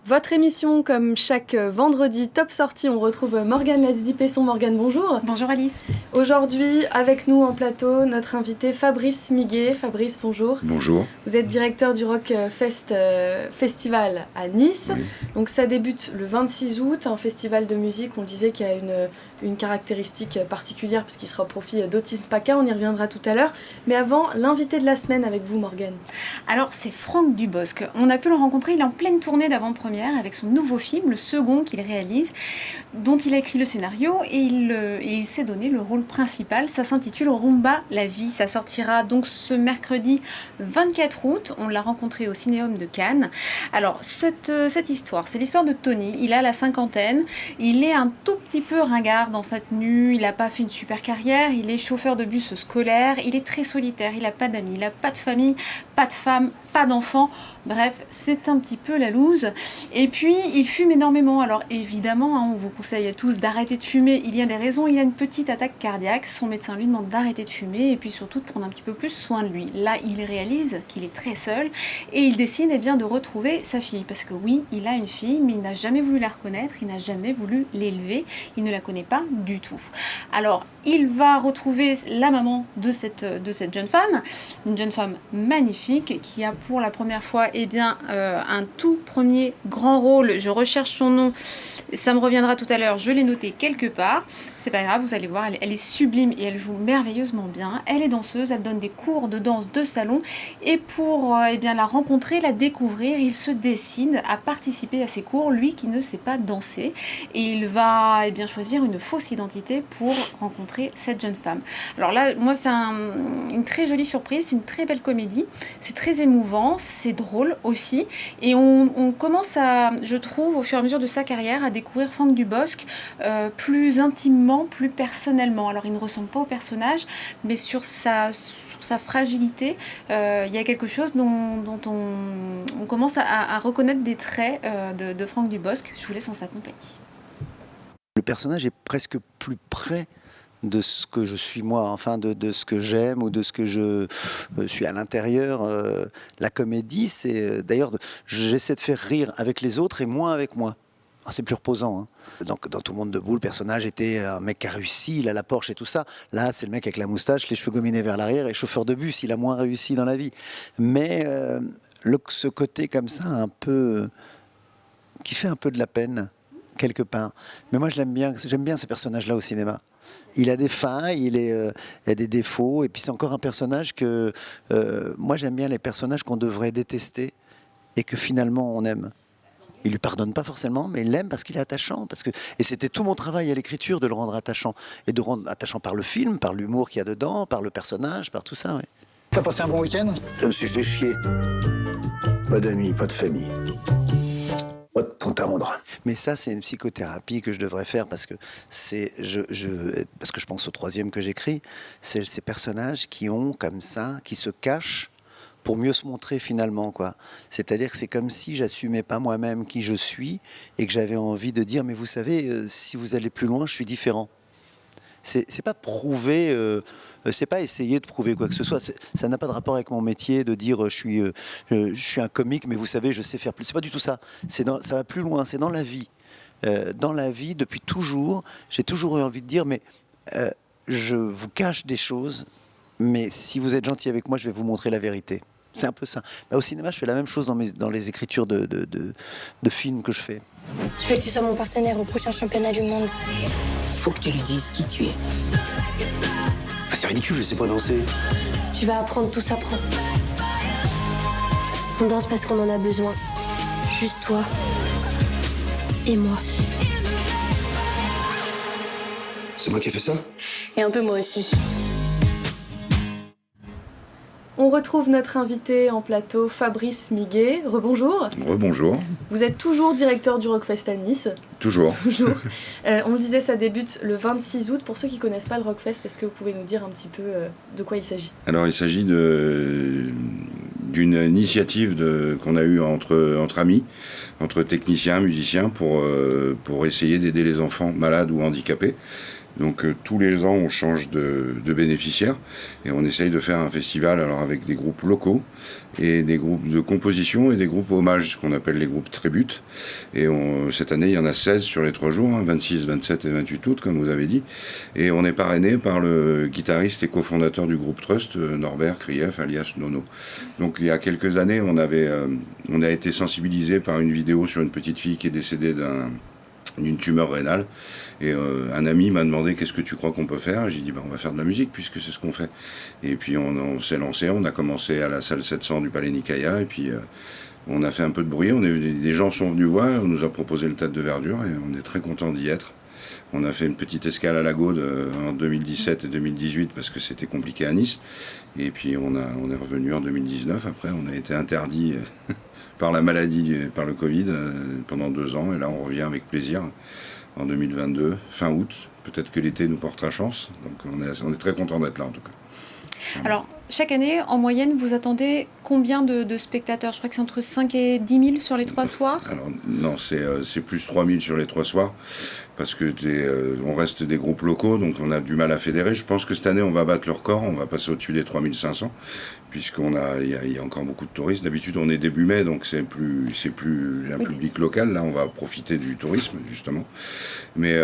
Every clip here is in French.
Votre émission, comme chaque vendredi, Top Sortie, on retrouve Morgane Lasdy-Pesson. Morgane, bonjour. Bonjour Alice. Aujourd'hui, avec nous en plateau, notre invité Fabrice Miguet. Fabrice, bonjour. Bonjour. Vous êtes directeur du Rock Festival à Nice. Oui. Donc ça débute le 26 août, un festival de musique, on disait qu'il y a une caractéristique particulière parce qu'il sera au profit d'Autisme PACA, on y reviendra tout à l'heure. Mais avant, l'invité de la semaine avec vous, Morgane. Alors c'est Franck Dubosc. On a pu le rencontrer, il est en pleine tournée d'avant-première avec son nouveau film, le second qu'il réalise, dont il a écrit le scénario et il s'est donné le rôle principal. Ça s'intitule Rumba la vie. Ça sortira donc ce mercredi 24 août. On l'a rencontré au Cinéum de Cannes. Alors cette histoire, c'est l'histoire de Tony. Il a la cinquantaine, il est un tout petit peu ringard dans sa tenue, il n'a pas fait une super carrière, il est chauffeur de bus scolaire, il est très solitaire, il n'a pas d'amis, il n'a pas de famille, pas de femme, pas d'enfants. Bref, c'est un petit peu la loose. Et puis, il fume énormément. Alors évidemment, on vous conseille à tous d'arrêter de fumer. Il y a des raisons. Il a une petite attaque cardiaque. Son médecin lui demande d'arrêter de fumer et puis surtout de prendre un petit peu plus soin de lui. Là, il réalise qu'il est très seul et il décide de retrouver sa fille. Parce que oui, il a une fille, mais il n'a jamais voulu la reconnaître. Il n'a jamais voulu l'élever. Il ne la connaît pas du tout. Alors, il va retrouver la maman de cette jeune femme. Une jeune femme magnifique qui a pour la première fois un tout premier grand rôle. Je recherche son nom, ça me reviendra tout à l'heure, je l'ai noté quelque part. C'est pas grave, vous allez voir, elle est sublime et elle joue merveilleusement bien. Elle est danseuse, elle donne des cours de danse de salon et pour la rencontrer, la découvrir, il se décide à participer à ses cours, lui qui ne sait pas danser, et il va choisir une fausse identité pour rencontrer cette jeune femme. Alors là, moi c'est une très jolie surprise, c'est une très belle comédie, c'est très émouvant, c'est drôle aussi, et on commence à, je trouve, au fur et à mesure de sa carrière, à découvrir Franck Dubosc plus intimement, plus personnellement. Alors il ne ressemble pas au personnage, mais sur sa fragilité, il y a quelque chose dont on commence à reconnaître des traits de Franck Dubosc. Je vous laisse en sa compagnie. Le personnage est presque plus près de ce que je suis moi, enfin de ce que j'aime ou de ce que je suis à l'intérieur. La comédie, c'est d'ailleurs, j'essaie de faire rire avec les autres et moins avec moi. Ah, c'est plus reposant. Hein. Donc, dans Tout le monde debout, le personnage était un mec qui a réussi, il a la Porsche et tout ça. Là, c'est le mec avec la moustache, les cheveux gominés vers l'arrière et chauffeur de bus, il a moins réussi dans la vie. Mais ce côté comme ça, un peu, qui fait un peu de la peine, quelque part. Mais moi, j'aime bien ces personnages-là au cinéma. Il a des failles, il a des défauts, et puis c'est encore un personnage que... moi, j'aime bien les personnages qu'on devrait détester et que finalement on aime. Il lui pardonne pas forcément, mais il l'aime parce qu'il est attachant. Et c'était tout mon travail à l'écriture de le rendre attachant. Et de le rendre attachant par le film, par l'humour qu'il y a dedans, par le personnage, par tout ça. Ouais. T'as passé un bon week-end ? Je me suis fait chier. Pas d'amis, pas de famille. Pas de compte à rendre. Mais ça, c'est une psychothérapie que je devrais faire parce que parce que je pense au troisième que j'écris. C'est ces personnages qui ont comme ça, qui se cachent pour mieux se montrer finalement, quoi. C'est-à-dire que c'est comme si j'assumais pas moi-même qui je suis et que j'avais envie de dire, mais vous savez, si vous allez plus loin, je suis différent. C'est pas prouver, c'est pas essayer de prouver quoi que ce soit. Ça n'a pas de rapport avec mon métier de dire je suis un comique, mais vous savez, je sais faire plus. C'est pas du tout ça. Ça va plus loin. C'est dans la vie. Dans la vie, depuis toujours, j'ai toujours eu envie de dire, mais je vous cache des choses, mais si vous êtes gentil avec moi, je vais vous montrer la vérité. C'est un peu ça. Au cinéma, je fais la même chose dans les écritures de films que je fais. Je veux que tu sois mon partenaire au prochain championnat du monde. Faut que tu lui dises qui tu es. C'est ridicule, je sais pas danser. Tu vas apprendre, tout s'apprend. On danse parce qu'on en a besoin. Juste toi et moi. C'est moi qui ai fait ça ? Et un peu moi aussi. On retrouve notre invité en plateau, Fabrice Miguet. Rebonjour. Rebonjour. Vous êtes toujours directeur du Rockfest à Nice. Toujours. On le disait, ça débute le 26 août. Pour ceux qui ne connaissent pas le Rockfest, est-ce que vous pouvez nous dire un petit peu de quoi il s'agit ? Alors, il s'agit d'une initiative qu'on a eue entre amis, entre techniciens, musiciens, pour essayer d'aider les enfants malades ou handicapés. Donc tous les ans, on change de bénéficiaires et on essaye de faire un festival alors avec des groupes locaux et des groupes de composition et des groupes hommages, ce qu'on appelle les groupes tributes. Et cette année, il y en a 16 sur les 3 jours, 26, 27 et 28 août, comme vous avez dit. Et on est parrainé par le guitariste et cofondateur du groupe Trust, Norbert Krief, alias Nono. Donc il y a quelques années, on a été sensibilisé par une vidéo sur une petite fille qui est décédée d'une tumeur rénale. Et un ami m'a demandé qu'est-ce que tu crois qu'on peut faire. J'ai dit on va faire de la musique puisque c'est ce qu'on fait. Et puis on s'est lancé, on a commencé à la salle 700 du Palais Nicaïa et puis on a fait un peu de bruit. Des gens sont venus voir, on nous a proposé le Tête de Verdure et on est très contents d'y être. On a fait une petite escale à la Gaude en 2017 et 2018 parce que c'était compliqué à Nice. Et puis on est revenu en 2019. Après on a été interdit par la maladie, par le Covid pendant 2 ans. Et là on revient avec plaisir. En 2022, fin août. Peut-être que l'été nous portera chance. Donc on est très content d'être là en tout cas. Alors, chaque année, en moyenne, vous attendez combien de spectateurs? Je crois que c'est entre 5 et 10 000 sur les 3 soirs. Alors non, c'est plus 3 000 sur les 3 soirs. Parce que on reste des groupes locaux, donc on a du mal à fédérer. Je pense que cette année, on va battre le record. On va passer au-dessus des 3 500. Puisqu'il y a encore beaucoup de touristes. D'habitude, on est début mai, donc c'est plus un public local. Là, on va profiter du tourisme, justement. Mais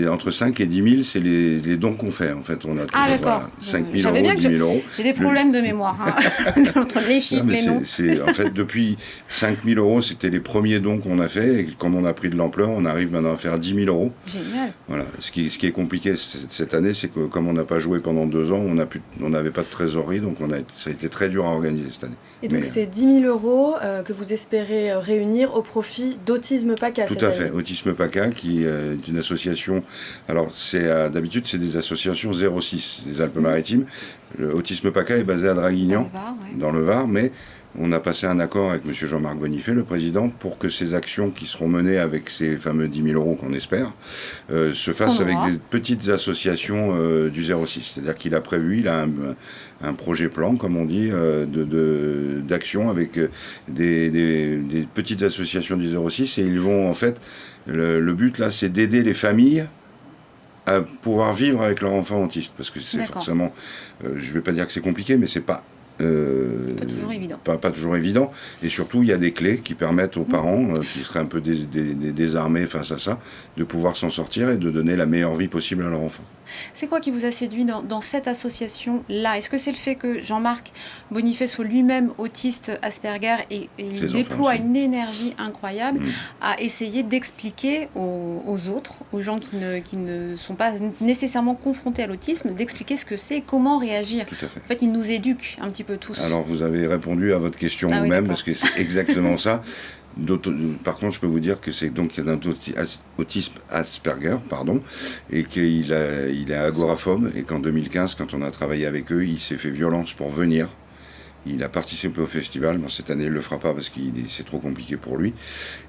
entre 5 et 10 000, c'est les dons qu'on fait. En fait, on a toujours, d'accord. 5 000 euros, 10 000 euros. J'ai des problèmes de mémoire, entre les chiffres, les noms. En fait, depuis 5 000 euros, c'était les premiers dons qu'on a fait. Et comme on a pris de l'ampleur, on arrive maintenant à faire 10 000 euros. Génial. Voilà. Ce qui est compliqué cette année, c'est que comme on n'a pas joué pendant 2 ans, on n'avait pas de trésorerie, donc ça a été très dur à organiser cette année. Et donc c'est 10 000 euros que vous espérez réunir au profit d'Autisme PACA. Tout à fait, Autisme PACA qui est une association, alors d'habitude c'est des associations 06 des Alpes-Maritimes. Autisme PACA est basé à Draguignan, dans le Var, mais on a passé un accord avec M. Jean-Marc Bonifay, le président, pour que ces actions qui seront menées avec ces fameux 10 000 euros qu'on espère, se fassent avec des petites associations du 06. C'est-à-dire qu'il a prévu, il a un projet plan, comme on dit, d'action avec des petites associations du 06. Et ils vont, en fait, le but là, c'est d'aider les familles à pouvoir vivre avec leur enfant autiste. Parce que c'est forcément, je ne vais pas dire que c'est compliqué, mais c'est pas... pas toujours évident. Pas toujours évident. Et surtout, il y a des clés qui permettent aux parents, qui seraient un peu désarmés face à ça, de pouvoir s'en sortir et de donner la meilleure vie possible à leur enfant. C'est quoi qui vous a séduit dans cette association-là? Est-ce que c'est le fait que Jean-Marc Bonifay soit lui-même autiste Asperger et il déploie une énergie incroyable à essayer d'expliquer aux autres, aux gens qui ne sont pas nécessairement confrontés à l'autisme, d'expliquer ce que c'est et comment réagir? Tout à fait. En fait, il nous éduque un petit peu tous. Alors, vous avez répondu à votre question vous-même, parce que c'est exactement ça. Par contre, je peux vous dire que c'est donc un autisme Asperger, et qu'il est agoraphobe, et qu'en 2015, quand on a travaillé avec eux, il s'est fait violence pour venir. Il a participé au festival. Bon, cette année, il ne le fera pas parce que c'est trop compliqué pour lui.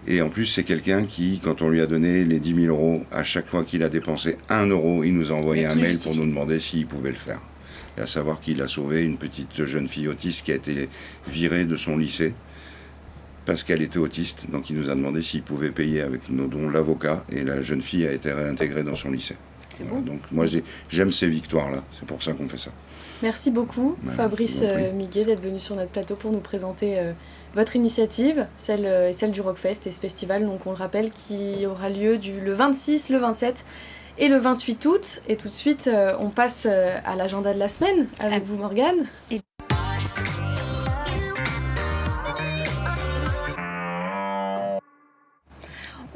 Et en plus, c'est quelqu'un qui, quand on lui a donné les 10 000 euros, à chaque fois qu'il a dépensé 1 euro, il nous a envoyé un mail pour nous demander s'il pouvait le faire. Et à savoir qu'il a sauvé une petite jeune fille autiste qui a été virée de son lycée parce qu'elle était autiste. Donc il nous a demandé s'il pouvait payer avec nos dons l'avocat, et la jeune fille a été réintégrée dans son lycée. Voilà. Donc moi j'aime ces victoires-là, c'est pour ça qu'on fait ça. Merci beaucoup Fabrice Miguet d'être venu sur notre plateau pour nous présenter votre initiative, celle du Rockfest et ce festival, donc on le rappelle, qui aura lieu le 26, le 27 et le 28 août. Et tout de suite, on passe à l'agenda de la semaine avec vous, Morgane.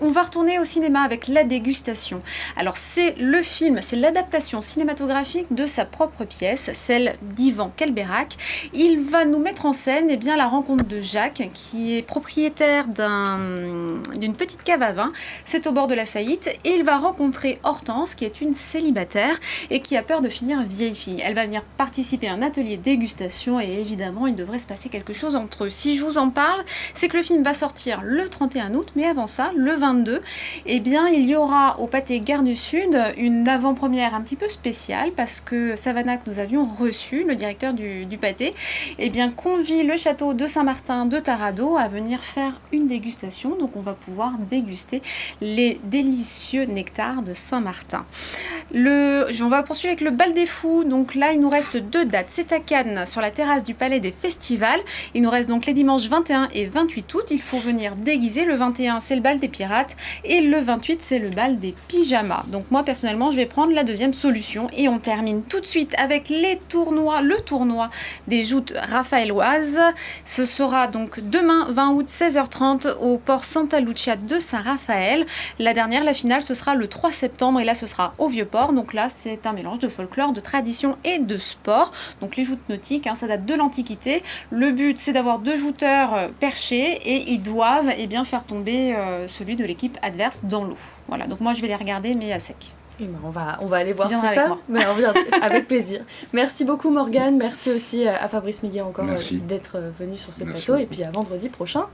On va retourner au cinéma avec La Dégustation. Alors c'est le film, c'est l'adaptation cinématographique de sa propre pièce, celle d'Ivan Kelberac. Il va nous mettre en scène la rencontre de Jacques, qui est propriétaire d'une petite cave à vin. C'est au bord de la faillite, et il va rencontrer Hortense, qui est une célibataire et qui a peur de finir vieille fille. Elle va venir participer à un atelier dégustation, et évidemment il devrait se passer quelque chose entre eux. Si je vous en parle, c'est que le film va sortir le 31 août, mais avant ça, le 20 2022, eh bien, il y aura au Pâté Gare du Sud une avant-première un petit peu spéciale parce que Savannah, que nous avions reçu, le directeur du Pâté, eh bien, convie le château de Saint-Martin de Tarado à venir faire une dégustation. Donc, on va pouvoir déguster les délicieux nectars de Saint-Martin. On va poursuivre avec le Bal des Fous. Donc là, il nous reste 2 dates. C'est à Cannes, sur la terrasse du Palais des Festivals. Il nous reste donc les dimanches 21 et 28 août. Il faut venir déguiser. Le 21, c'est le bal des pirates. Et le 28, c'est le bal des pyjamas. Donc moi, personnellement, je vais prendre la deuxième solution. Et on termine tout de suite avec le tournoi des joutes raphaéloises. Ce sera donc demain, 20 août, 16h30, au port Santa Lucia de Saint-Raphaël. La dernière, la finale, ce sera le 3 septembre. Et là, ce sera au Vieux-Port. Donc là, c'est un mélange de folklore, de tradition et de sport. Donc les joutes nautiques, ça date de l'Antiquité. Le but, c'est d'avoir 2 jouteurs perchés et ils doivent faire tomber celui de l'équipe adverse dans l'eau. Voilà, donc moi je vais les regarder mais à sec. Et ben on va aller voir tout avec ça. moi. Ben, on vient avec plaisir. Merci beaucoup Morgane, merci aussi à Fabrice Miguet encore d'être venu sur ce plateau. beaucoup. Et puis à vendredi prochain